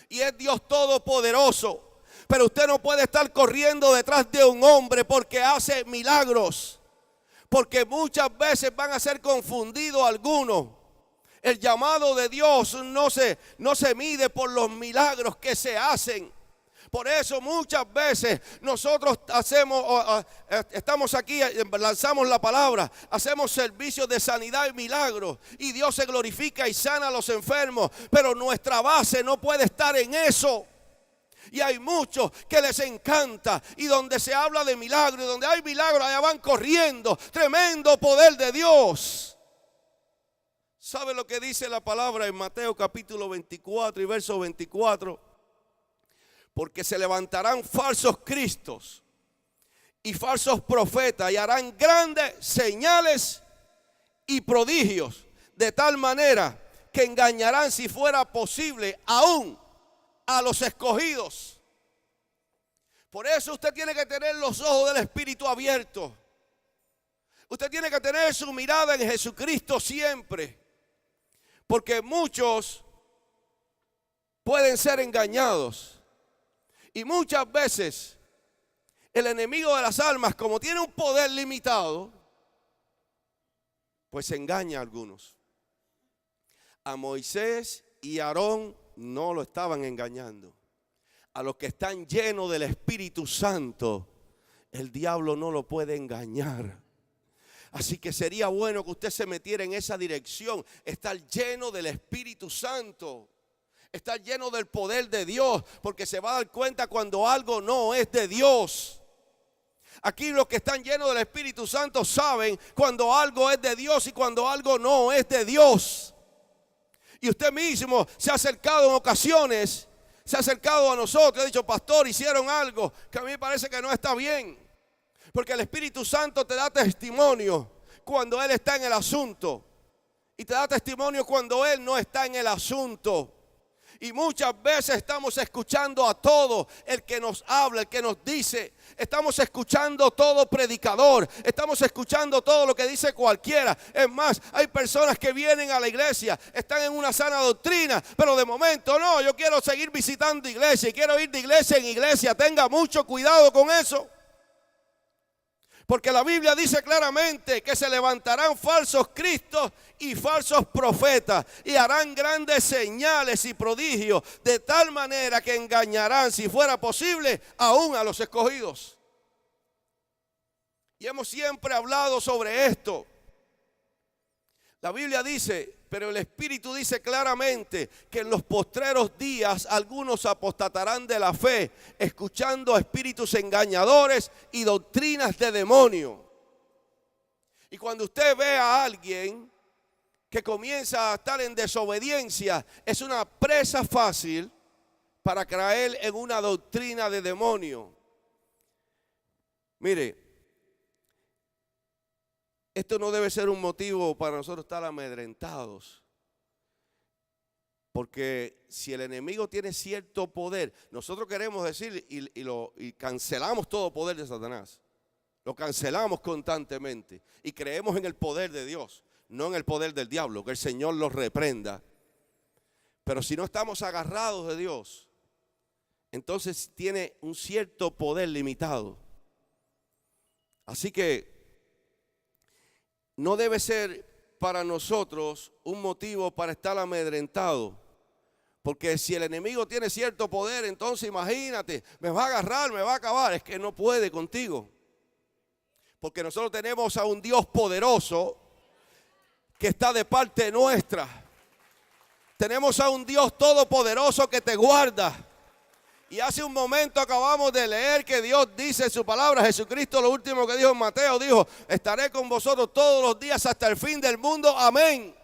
Speaker 2: Y es Dios todopoderoso. Pero usted no puede estar corriendo detrás de un hombre porque hace milagros. Porque muchas veces van a ser confundidos algunos. El llamado de Dios no se mide por los milagros que se hacen. Por eso muchas veces nosotros estamos aquí, lanzamos la palabra, hacemos servicios de sanidad y milagros, y Dios se glorifica y sana a los enfermos. Pero nuestra base no puede estar en eso. Y hay muchos que les encanta, y donde se habla de milagros, y donde hay milagros, allá van corriendo. Tremendo poder de Dios. ¿Sabe lo que dice la palabra en Mateo capítulo 24 y verso 24? Porque se levantarán falsos cristos y falsos profetas, y harán grandes señales y prodigios, de tal manera que engañarán, si fuera posible, aún a los escogidos. Por eso usted tiene que tener los ojos del Espíritu abiertos. Usted tiene que tener su mirada en Jesucristo siempre. Porque muchos pueden ser engañados. Y muchas veces el enemigo de las almas, como tiene un poder limitado, pues engaña a algunos. A Moisés y Aarón no lo estaban engañando. A los que están llenos del Espíritu Santo, el diablo no lo puede engañar. Así que sería bueno que usted se metiera en esa dirección, estar lleno del Espíritu Santo, estar lleno del poder de Dios, porque se va a dar cuenta cuando algo no es de Dios. Aquí los que están llenos del Espíritu Santo saben cuando algo es de Dios y cuando algo no es de Dios. Y usted mismo se ha acercado en ocasiones, se ha acercado a nosotros, ha dicho: pastor, hicieron algo que a mí me parece que no está bien. Porque el Espíritu Santo te da testimonio cuando Él está en el asunto, y te da testimonio cuando Él no está en el asunto. Y muchas veces estamos escuchando a todo el que nos habla, el que nos dice. Estamos escuchando todo predicador. Estamos escuchando todo lo que dice cualquiera. Es más, hay personas que vienen a la iglesia, están en una sana doctrina, pero de momento no, yo quiero seguir visitando iglesia y quiero ir de iglesia en iglesia. Tenga mucho cuidado con eso. Porque la Biblia dice claramente que se levantarán falsos cristos y falsos profetas, y harán grandes señales y prodigios, de tal manera que engañarán, si fuera posible, aún a los escogidos. Y hemos siempre hablado sobre esto. La Biblia dice, pero el Espíritu dice claramente que en los postreros días algunos apostatarán de la fe, escuchando a espíritus engañadores y doctrinas de demonio. Y cuando usted ve a alguien que comienza a estar en desobediencia, es una presa fácil para caer en una doctrina de demonio. Mire, esto no debe ser un motivo para nosotros estar amedrentados. Porque si el enemigo tiene cierto poder, nosotros queremos decir y cancelamos todo poder de Satanás. Lo cancelamos constantemente y creemos en el poder de Dios, no en el poder del diablo, que el Señor los reprenda. Pero si no estamos agarrados de Dios, entonces tiene un cierto poder limitado. Así que no debe ser para nosotros un motivo para estar amedrentado. Porque si el enemigo tiene cierto poder, entonces imagínate, me va a agarrar, me va a acabar. Es que no puede contigo. Porque nosotros tenemos a un Dios poderoso que está de parte nuestra. Tenemos a un Dios todopoderoso que te guarda. Y hace un momento acabamos de leer que Dios dice en su palabra, Jesucristo lo último que dijo en Mateo, dijo, estaré con vosotros todos los días hasta el fin del mundo, amén.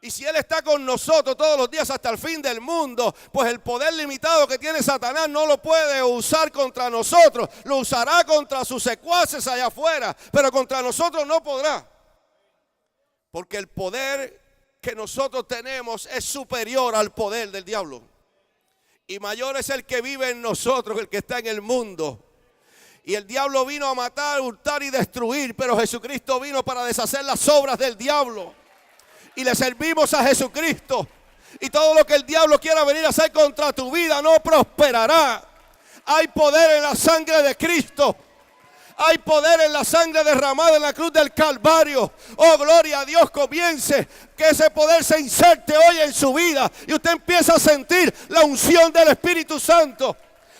Speaker 2: Y si Él está con nosotros todos los días hasta el fin del mundo, pues el poder limitado que tiene Satanás no lo puede usar contra nosotros. Lo usará contra sus secuaces allá afuera, pero contra nosotros no podrá. Porque el poder que nosotros tenemos es superior al poder del diablo. Y mayor es el que vive en nosotros que el que está en el mundo. Y el diablo vino a matar, hurtar y destruir, pero Jesucristo vino para deshacer las obras del diablo. Y le servimos a Jesucristo. Y todo lo que el diablo quiera venir a hacer contra tu vida no prosperará. Hay poder en la sangre de Cristo. Hay poder en la sangre derramada en la cruz del Calvario. Oh, gloria a Dios, comience que ese poder se inserte hoy en su vida. Y usted empieza a sentir la unción del Espíritu Santo.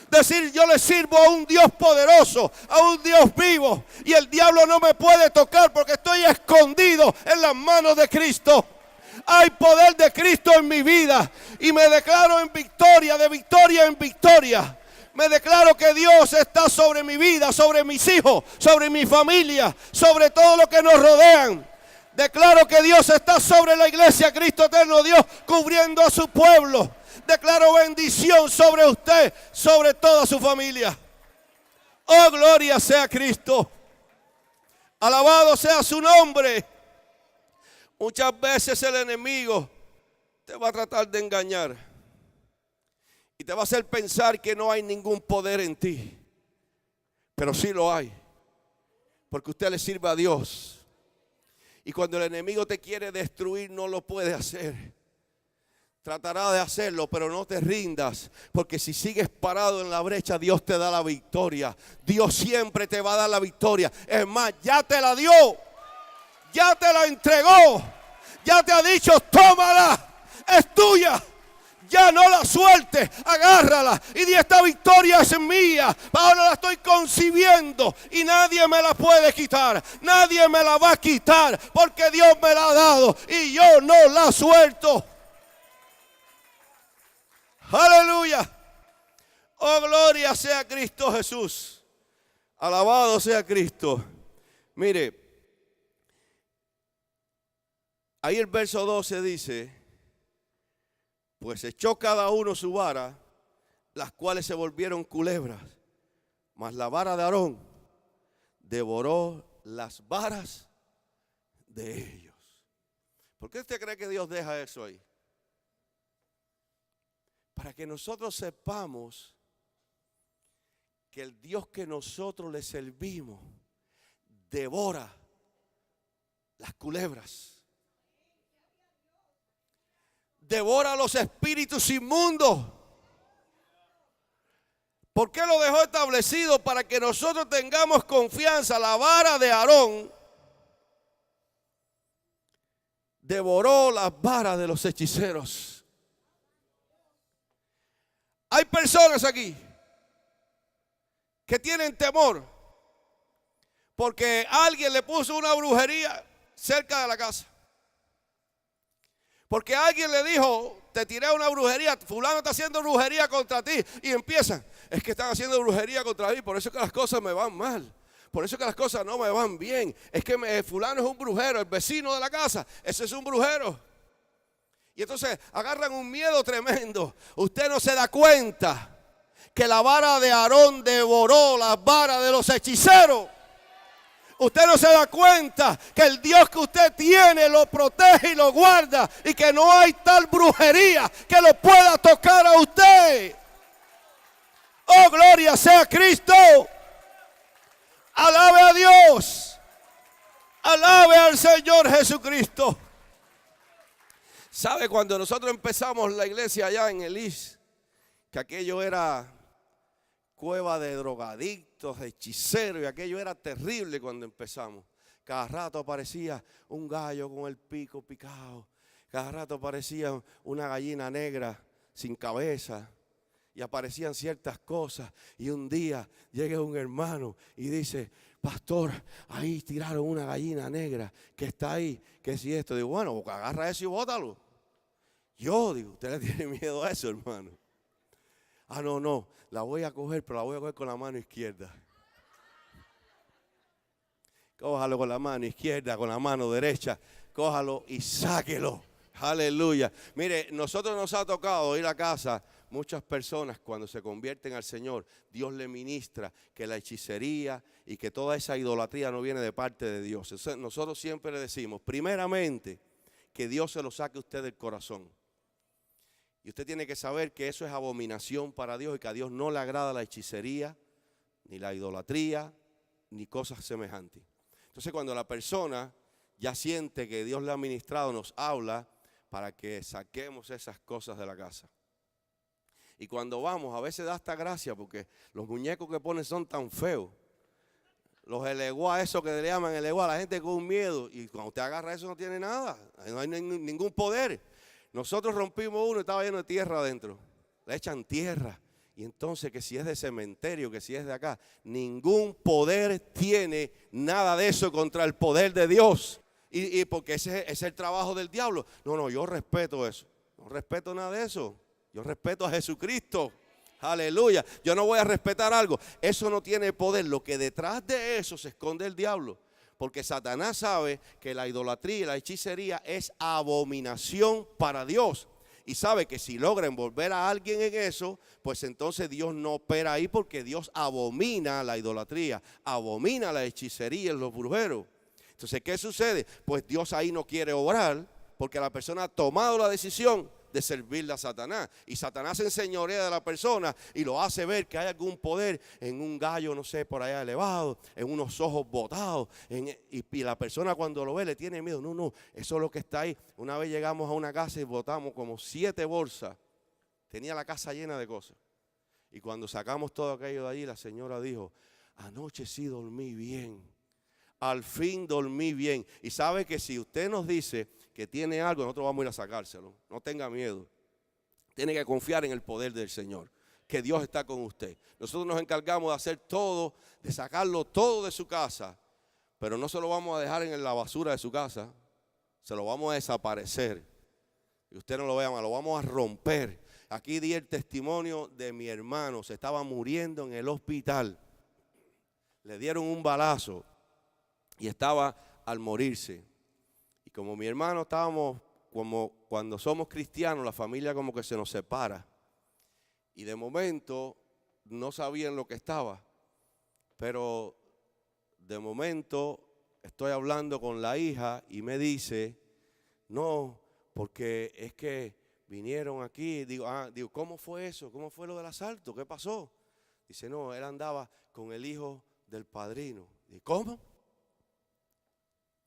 Speaker 2: Decir, yo le sirvo a un Dios poderoso, a un Dios vivo. Y el diablo no me puede tocar porque estoy escondido en las manos de Cristo. Hay poder de Cristo en mi vida. Y me declaro en victoria, de victoria en victoria. Me declaro que Dios está sobre mi vida, sobre mis hijos, sobre mi familia, sobre todo lo que nos rodean. Declaro que Dios está sobre la iglesia, Cristo eterno Dios, cubriendo a su pueblo. Declaro bendición sobre usted, sobre toda su familia. Oh, gloria sea Cristo. Alabado sea su nombre. Muchas veces el enemigo te va a tratar de engañar. Y te va a hacer pensar que no hay ningún poder en ti. Pero sí lo hay. Porque usted le sirve a Dios. Y cuando el enemigo te quiere destruir, no lo puede hacer. Tratará de hacerlo, pero no te rindas. Porque si sigues parado en la brecha, Dios te da la victoria. Dios siempre te va a dar la victoria. Es más, ya te la dio. Ya te la entregó. Ya te ha dicho, tómala. Es tuya. Ya no la sueltes, agárrala y di, esta victoria es mía. Ahora la estoy concibiendo y nadie me la puede quitar. Nadie me la va a quitar porque Dios me la ha dado y yo no la suelto. Aleluya. Oh, gloria sea Cristo Jesús. Alabado sea Cristo. Mire, ahí el verso 12 dice, pues echó cada uno su vara, las cuales se volvieron culebras. Mas la vara de Aarón devoró las varas de ellos. ¿Por qué usted cree que Dios deja eso ahí? Para que nosotros sepamos que el Dios que nosotros le servimos devora las culebras. Devora los espíritus inmundos. ¿Por qué lo dejó establecido? Para que nosotros tengamos confianza. La vara de Aarón devoró las varas de los hechiceros. Hay personas aquí que tienen temor porque alguien le puso una brujería cerca de la casa. Porque alguien le dijo, te tiré una brujería, fulano está haciendo brujería contra ti. Y empiezan, es que están haciendo brujería contra mí, por eso que las cosas me van mal. Por eso que las cosas no me van bien. Es que fulano es un brujero, el vecino de la casa, ese es un brujero. Y entonces agarran un miedo tremendo. Usted no se da cuenta que la vara de Aarón devoró las varas de los hechiceros. Usted no se da cuenta que el Dios que usted tiene lo protege y lo guarda, y que no hay tal brujería que lo pueda tocar a usted. Oh, gloria sea Cristo. Alabe a Dios. Alabe al Señor Jesucristo. ¿Sabe? Cuando nosotros empezamos la iglesia allá en Elis, que aquello era cueva de drogadictos, de hechiceros, y aquello era terrible cuando empezamos. Cada rato aparecía un gallo con el pico picado. Cada rato aparecía una gallina negra sin cabeza. Y aparecían ciertas cosas. Y un día llega un hermano y dice, pastor, ahí tiraron una gallina negra que está ahí. ¿Qué si esto? Digo, bueno, agarra eso y bótalo. Yo digo, usted le tiene miedo a eso, hermano. Ah, no, la voy a coger, pero la voy a coger con la mano izquierda. Cójalo con la mano izquierda, con la mano derecha. Cójalo y sáquelo. Aleluya. Mire, nosotros nos ha tocado ir a casa. Muchas personas cuando se convierten al Señor, Dios le ministra que la hechicería y que toda esa idolatría no viene de parte de Dios. Entonces, nosotros siempre le decimos, primeramente, que Dios se lo saque a usted del corazón. Y usted tiene que saber que eso es abominación para Dios y que a Dios no le agrada la hechicería, ni la idolatría, ni cosas semejantes. Entonces cuando la persona ya siente que Dios le ha ministrado, nos habla para que saquemos esas cosas de la casa. Y cuando vamos, a veces da hasta gracia porque los muñecos que ponen son tan feos. Los eleguá, eso que le llaman eleguá, la gente con un miedo. Y cuando usted agarra eso no tiene nada, no hay ningún poder. Nosotros rompimos uno y estaba lleno de tierra adentro. Le echan tierra. Y entonces que si es de cementerio, que si es de acá, ningún poder tiene nada de eso contra el poder de Dios. Y porque ese es el trabajo del diablo. No, yo respeto eso. No respeto nada de eso. Yo respeto a Jesucristo. Aleluya. Yo no voy a respetar algo. Eso no tiene poder. Lo que detrás de eso se esconde el diablo. Porque Satanás sabe que la idolatría y la hechicería es abominación para Dios. Y sabe que si logra envolver a alguien en eso, pues entonces Dios no opera ahí porque Dios abomina la idolatría, abomina la hechicería en los brujeros. Entonces, ¿qué sucede? Pues Dios ahí no quiere obrar porque la persona ha tomado la decisión de servirle a Satanás. Y Satanás se enseñorea de la persona y lo hace ver que hay algún poder en un gallo, no sé, por allá elevado, en unos ojos botados. Y la persona cuando lo ve le tiene miedo. No, eso es lo que está ahí. Una vez llegamos a una casa y botamos como 7 bolsas. Tenía la casa llena de cosas. Y cuando sacamos todo aquello de allí, la señora dijo, anoche sí dormí bien. Al fin dormí bien. Y sabe que si usted nos dice que tiene algo, nosotros vamos a ir a sacárselo. No tenga miedo. Tiene que confiar en el poder del Señor. Que Dios está con usted. Nosotros nos encargamos de hacer todo, de sacarlo todo de su casa. Pero no se lo vamos a dejar en la basura de su casa. Se lo vamos a desaparecer. Y usted no lo vea mal, lo vamos a romper. Aquí di el testimonio de mi hermano. Se estaba muriendo en el hospital. Le dieron un balazo. Y estaba al morirse. Y como mi hermano estábamos, como cuando somos cristianos, la familia como que se nos separa. Y de momento no sabían lo que estaba. Pero de momento estoy hablando con la hija y me dice, no, porque es que vinieron aquí. Digo, ¿cómo fue eso? ¿Cómo fue lo del asalto? ¿Qué pasó? Dice, no, él andaba con el hijo del padrino. Digo, ¿cómo?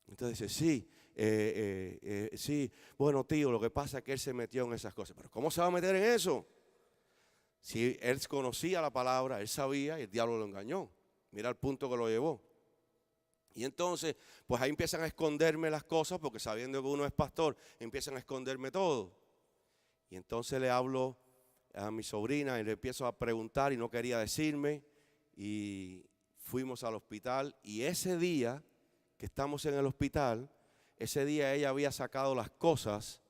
Speaker 2: Entonces dice, sí, bueno tío, lo que pasa es que él se metió en esas cosas. Pero ¿cómo se va a meter en eso? Si él conocía la palabra, él sabía y el diablo lo engañó. Mira el punto que lo llevó. Y entonces, pues ahí empiezan a esconderme las cosas, porque sabiendo que uno es pastor, empiezan a esconderme todo. Y entonces le hablo a mi sobrina y le empiezo a preguntar y no quería decirme. Y fuimos al hospital y ese día que estamos en el hospital, ese día ella había sacado las cosas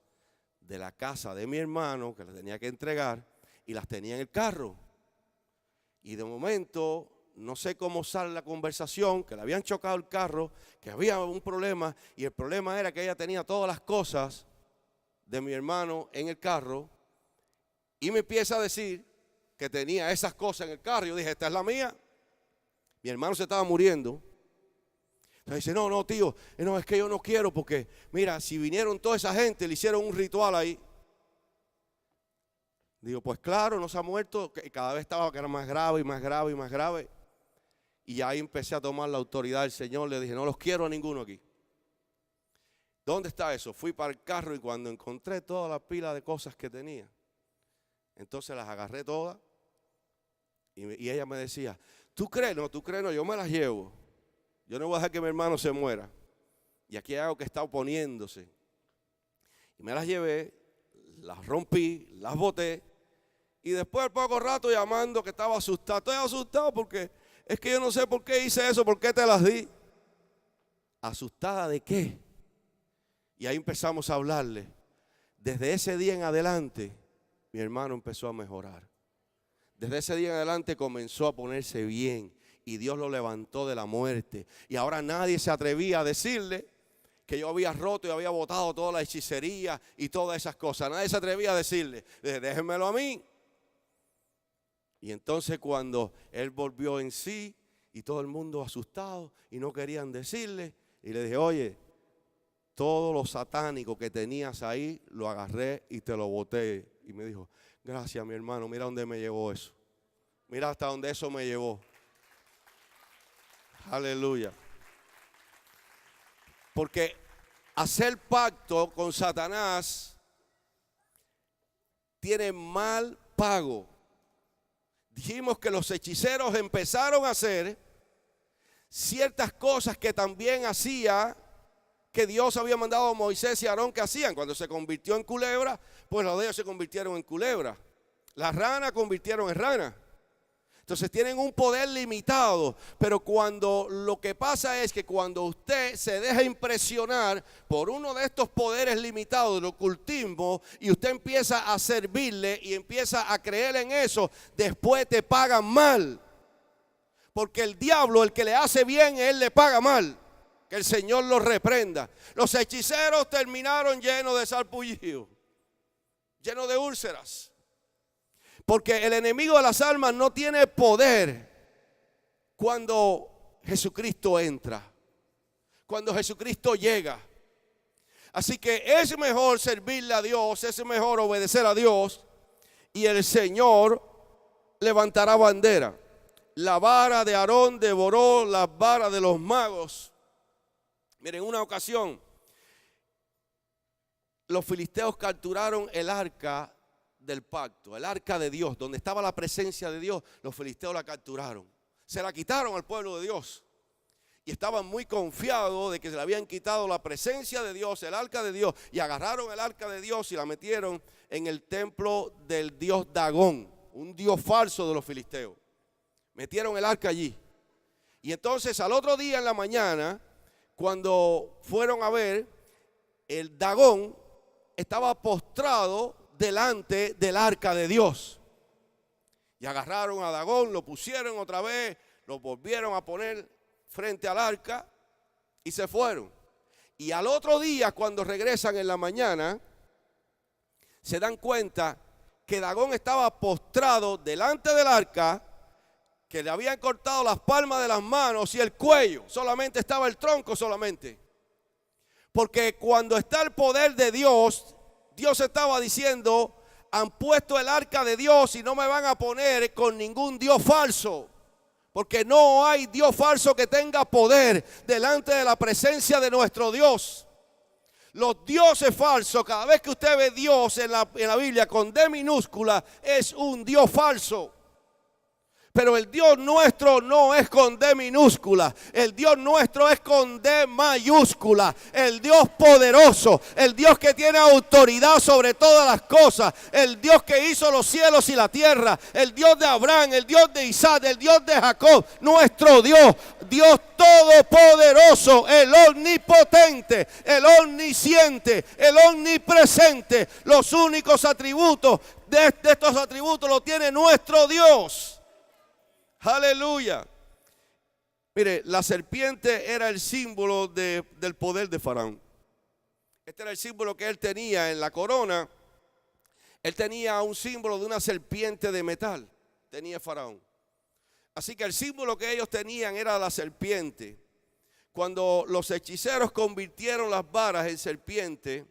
Speaker 2: de la casa de mi hermano que le tenía que entregar y las tenía en el carro. Y de momento, no sé cómo sale la conversación, que le habían chocado el carro, que había un problema y el problema era que ella tenía todas las cosas de mi hermano en el carro y me empieza a decir que tenía esas cosas en el carro. Yo dije, esta es la mía. Mi hermano se estaba muriendo. Entonces dice, no, tío, no, es que yo no quiero porque, mira, si vinieron toda esa gente, le hicieron un ritual ahí. Digo, pues claro, no se ha muerto. Y cada vez estaba que era más grave y más grave y más grave. Y ahí empecé a tomar la autoridad del Señor. Le dije, no los quiero a ninguno aquí. ¿Dónde está eso? Fui para el carro y cuando encontré toda la pila de cosas que tenía, entonces las agarré todas. Y ella me decía, ¿tú crees? No, yo me las llevo. Yo no voy a dejar que mi hermano se muera. Y aquí hay algo que está oponiéndose. Y me las llevé, las rompí, las boté. Y después de poco rato llamando que estaba asustado. Estoy asustado porque es que yo no sé por qué hice eso, por qué te las di. ¿Asustada de qué? Y ahí empezamos a hablarle. Desde ese día en adelante, mi hermano empezó a mejorar. Desde ese día en adelante comenzó a ponerse bien y Dios lo levantó de la muerte. Y ahora nadie se atrevía a decirle que yo había roto y había botado toda la hechicería y todas esas cosas. Nadie se atrevía a decirle, déjenmelo a mí. Y entonces cuando él volvió en sí y todo el mundo asustado y no querían decirle, y le dije, oye, todo lo satánico que tenías ahí lo agarré y te lo boté. Y me dijo, gracias mi hermano, mira dónde me llevó eso. Mira hasta dónde eso me llevó. Aleluya. Porque hacer pacto con Satanás tiene mal pago. Dijimos que los hechiceros empezaron a hacer ciertas cosas que también hacía, que Dios había mandado a Moisés y a Aarón que hacían. Cuando se convirtió en culebra, pues los de ellos se convirtieron en culebra. Las ranas convirtieron en ranas. Entonces tienen un poder limitado, pero cuando lo que pasa es que cuando usted se deja impresionar por uno de estos poderes limitados del ocultismo y usted empieza a servirle y empieza a creer en eso, después te pagan mal. Porque el diablo, el que le hace bien, él le paga mal. Que el Señor los reprenda. Los hechiceros terminaron llenos de sarpullido, llenos de úlceras. Porque el enemigo de las almas no tiene poder cuando Jesucristo entra, cuando Jesucristo llega. Así que es mejor servirle a Dios, es mejor obedecer a Dios y el Señor levantará bandera. La vara de Aarón devoró las varas de los magos. Miren, en una ocasión los filisteos capturaron el arca del pacto, el arca de Dios, donde estaba la presencia de Dios. Los filisteos la capturaron, se la quitaron al pueblo de Dios y estaban muy confiados de que se le habían quitado la presencia de Dios, el arca de Dios, y agarraron el arca de Dios y la metieron en el templo del dios Dagón, un dios falso de los filisteos. Metieron el arca allí y entonces al otro día en la mañana, cuando fueron a ver, el Dagón estaba postrado delante del arca de Dios. Y agarraron a Dagón, lo pusieron otra vez, lo volvieron a poner frente al arca y se fueron. Y al otro día, cuando regresan en la mañana, se dan cuenta que Dagón estaba postrado delante del arca, que le habían cortado las palmas de las manos y el cuello, solamente estaba el tronco solamente. Porque cuando está el poder de Dios, Dios estaba diciendo, han puesto el arca de Dios y no me van a poner con ningún dios falso. Porque no hay dios falso que tenga poder delante de la presencia de nuestro Dios. Los dioses falsos, cada vez que usted ve Dios en la Biblia con D minúscula, es un dios falso. Pero el Dios nuestro no es con D minúscula. El Dios nuestro es con D mayúscula. El Dios poderoso. El Dios que tiene autoridad sobre todas las cosas. El Dios que hizo los cielos y la tierra. El Dios de Abraham, el Dios de Isaac, el Dios de Jacob. Nuestro Dios. Dios todopoderoso. El omnipotente. El omnisciente. El omnipresente. Los únicos atributos de estos atributos los tiene nuestro Dios. Aleluya. Mire, la serpiente era el símbolo del poder de Faraón. Este era el símbolo que él tenía en la corona. Él tenía un símbolo de una serpiente de metal. Tenía Faraón. Así que el símbolo que ellos tenían era la serpiente. Cuando los hechiceros convirtieron las varas en serpiente,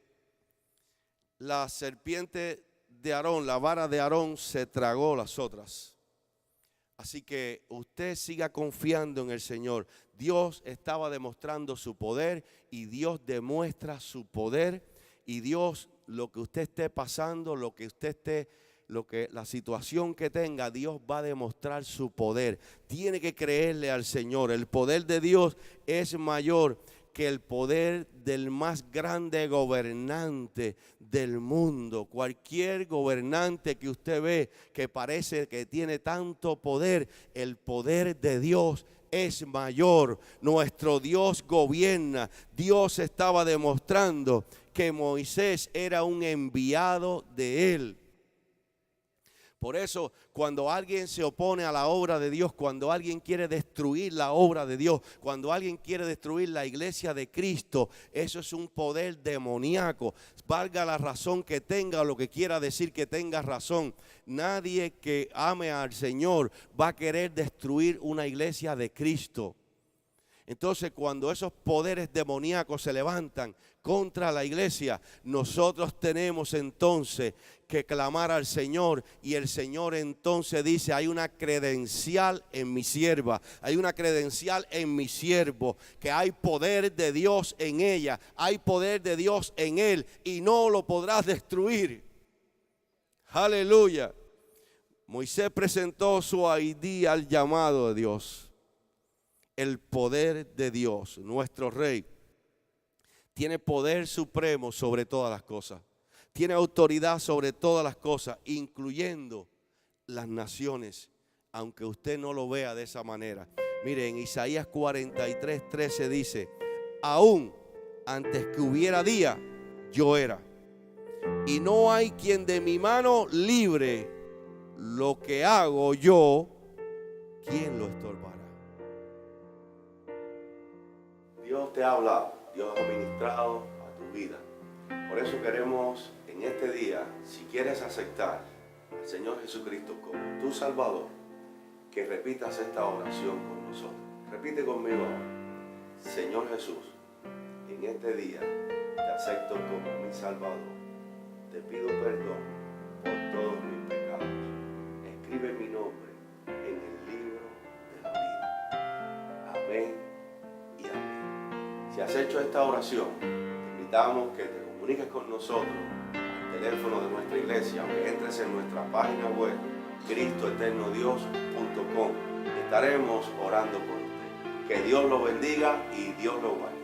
Speaker 2: la serpiente de Aarón, la vara de Aarón, se tragó las otras. Así que usted siga confiando en el Señor. Dios estaba demostrando su poder y Dios demuestra su poder. Y Dios, lo que usted esté pasando, la situación que tenga, Dios va a demostrar su poder. Tiene que creerle al Señor. El poder de Dios es mayor que el poder del más grande gobernante del mundo. Cualquier gobernante que usted ve que parece que tiene tanto poder, el poder de Dios es mayor. Nuestro Dios gobierna. Dios estaba demostrando que Moisés era un enviado de él. Por eso, cuando alguien se opone a la obra de Dios, cuando alguien quiere destruir la obra de Dios, cuando alguien quiere destruir la iglesia de Cristo, eso es un poder demoníaco. Valga la razón que tenga, lo que quiera decir que tenga razón. Nadie que ame al Señor va a querer destruir una iglesia de Cristo. Entonces, cuando esos poderes demoníacos se levantan contra la iglesia, nosotros tenemos entonces que clamar al Señor, y el Señor entonces dice: hay una credencial en mi sierva, hay una credencial en mi siervo, que hay poder de Dios en ella, hay poder de Dios en él, y no lo podrás destruir. Aleluya. Moisés presentó su ID al llamado de Dios. El poder de Dios, nuestro Rey, tiene poder supremo sobre todas las cosas. Tiene autoridad sobre todas las cosas, incluyendo las naciones, aunque usted no lo vea de esa manera. Mire, en Isaías 43:13 dice: aún antes que hubiera día, yo era. Y no hay quien de mi mano libre. Lo que hago yo, ¿quién lo estorbará? Dios te ha hablado, Dios ha ministrado a tu vida. Por eso queremos en este día, si quieres aceptar al Señor Jesucristo como tu Salvador, que repitas esta oración con nosotros. Repite conmigo ahora: Señor Jesús, en este día te acepto como mi Salvador. Te pido perdón por todos mis pecados. Escribe mi nombre en el libro de la vida. Amén y amén. Si has hecho esta oración, te invitamos que te comuniques con nosotros al teléfono de nuestra iglesia, o que entres en nuestra página web cristoeternodios.com. Estaremos orando por usted. Que Dios lo bendiga y Dios lo guarde.